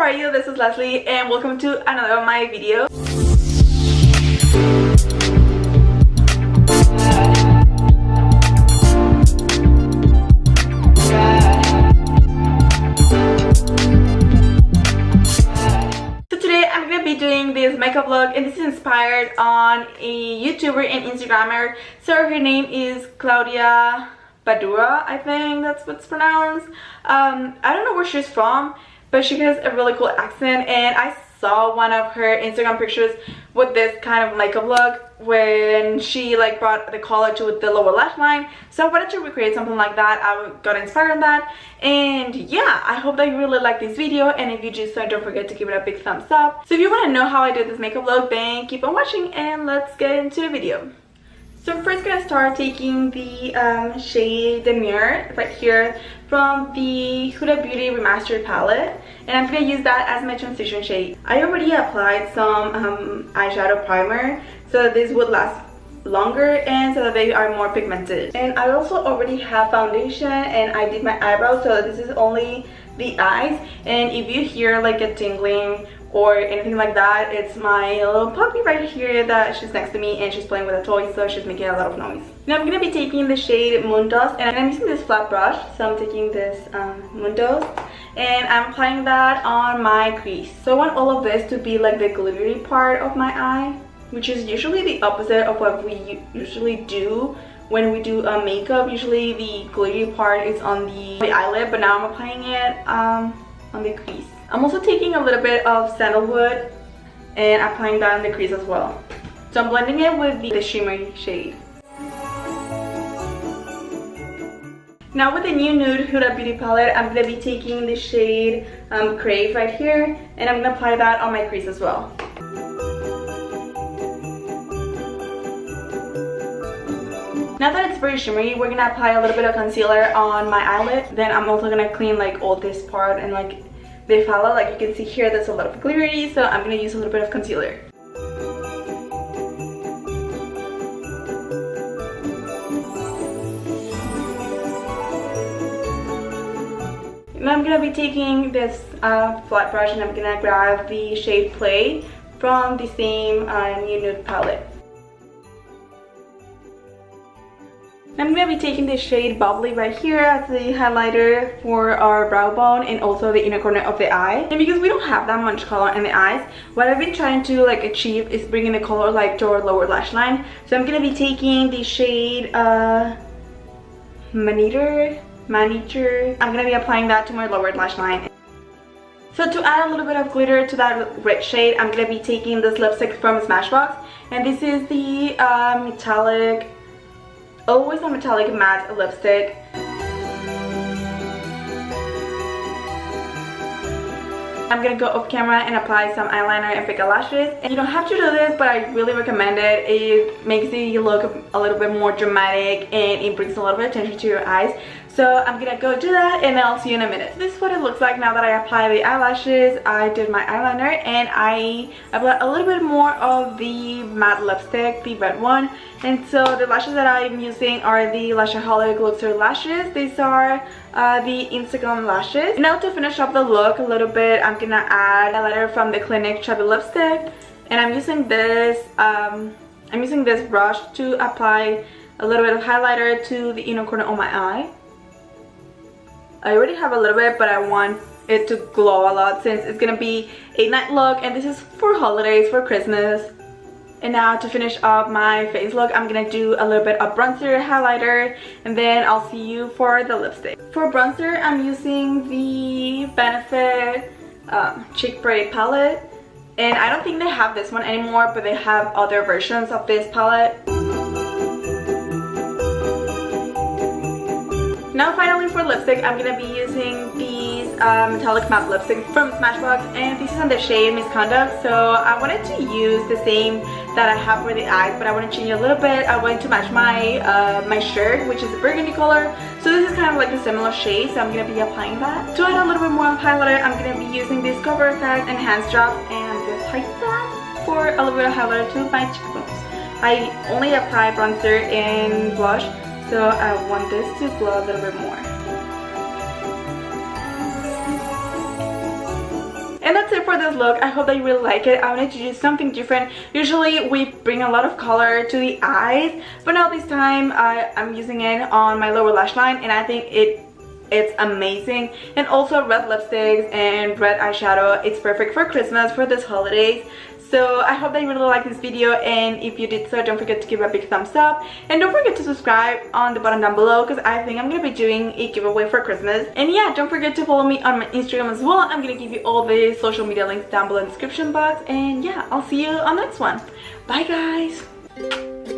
are you? This is Leslie and welcome to another of my videos. So today I'm going to be doing this makeup vlog, and this is inspired on a YouTuber and Instagrammer. So her name is Klaudia Badura, I think that's what's pronounced. I don't know where she's from, but she has a really cool accent, and I saw one of her Instagram pictures with this kind of makeup look when she like brought the color to the lower lash line. So I wanted to recreate something like that. I got inspired on that, and yeah, I hope that you really like this video, and if you do so, don't forget to give it a big thumbs up. So if you want to know how I did this makeup look, then keep on watching and let's get into the video. So I'm first gonna start taking the shade The Mirror right here from the Huda Beauty Remastered palette, and I'm gonna use that as my transition shade. I already applied some eyeshadow primer so that this would last longer and so that they are more pigmented. And I also already have foundation, and I did my eyebrows, so this is only the eyes. And if you hear like a tingling or anything like that, it's my little puppy right here that she's next to me and she's playing with a toy, so she's making a lot of noise. Now I'm gonna be taking the shade Moon Dust, and I'm using this flat brush, so I'm taking this Moon Dust and I'm applying that on my crease. So I want all of this to be like the glittery part of my eye, which is usually the opposite of what we usually do when we do makeup. Usually the glittery part is on the eyelid, but now I'm applying it on the crease. I'm also taking a little bit of sandalwood and applying that on the crease as well. So I'm blending it with the shimmery shade. Now with the new nude Huda Beauty palette, I'm going to be taking the shade Crave right here, and I'm going to apply that on my crease as well. Now that it's very shimmery, we're going to apply a little bit of concealer on my eyelid. Then I'm also going to clean like all this part and like the fallow. Like you can see here, there's a lot of glittery, so I'm going to use a little bit of concealer. Now I'm going to be taking this flat brush, and I'm going to grab the shade Play from the same new nude palette. I'm going to be taking the shade Bubbly right here as the highlighter for our brow bone and also the inner corner of the eye. And because we don't have that much color in the eyes, what I've been trying to like achieve is bringing the color like to our lower lash line. So I'm going to be taking the shade Manicure. I'm going to be applying that to my lower lash line. So to add a little bit of glitter to that red shade, I'm going to be taking this lipstick from Smashbox, and this is the metallic, always a metallic matte lipstick. I'm gonna go off camera and apply some eyeliner and pick lashes. And you don't have to do this, but I really recommend it. It makes the look a little bit more dramatic and it brings a little bit of attention to your eyes. So I'm gonna go do that and I'll see you in a minute. This is what it looks like now that I apply the eyelashes. I did my eyeliner and I applied a little bit more of the matte lipstick, the red one. And so the lashes that I'm using are the Lashaholic Luxury lashes. These are the Instagram lashes. Now to finish up the look a little bit, I'm gonna add a highlighter from the Clinique Chubby Lipstick, and I'm using this brush to apply a little bit of highlighter to the inner corner of my eye. I already have a little bit, but I want it to glow a lot since it's gonna be a night look, and this is for holidays, for Christmas. And now to finish up my face look, I'm gonna do a little bit of bronzer, highlighter, and then I'll see you for the lipstick. For bronzer, I'm using the Benefit Cheek Braid palette, and I don't think they have this one anymore, but they have other versions of this palette. Now finally for lipstick, I'm gonna be using these metallic matte lipstick from Smashbox, and this is on the shade Misconduct. So I wanted to use the same that I have for the eyes, but I want to change a little bit. I wanted to match my my shirt, which is a burgundy color. So this is kind of like a similar shade, so I'm gonna be applying that. To add a little bit more highlighter, I'm gonna be using this Cover Effect Enhanced Drop and this Height That for a little bit of highlighter to my cheekbones. I only apply bronzer and blush, so I want this to glow a little bit more. And that's it for this look. I hope that you really like it. I wanted to do something different. Usually we bring a lot of color to the eyes, but now this time I'm using it on my lower lash line, and I think it's amazing. And also red lipsticks and red eyeshadow, it's perfect for Christmas, for this holidays. So I hope that you really liked this video, and if you did so, don't forget to give it a big thumbs up, and don't forget to subscribe on the button down below, because I think I'm gonna be doing a giveaway for Christmas. And yeah, don't forget to follow me on my Instagram as well. I'm gonna give you all the social media links down below in the description box. And yeah, I'll see you on the next one. Bye guys.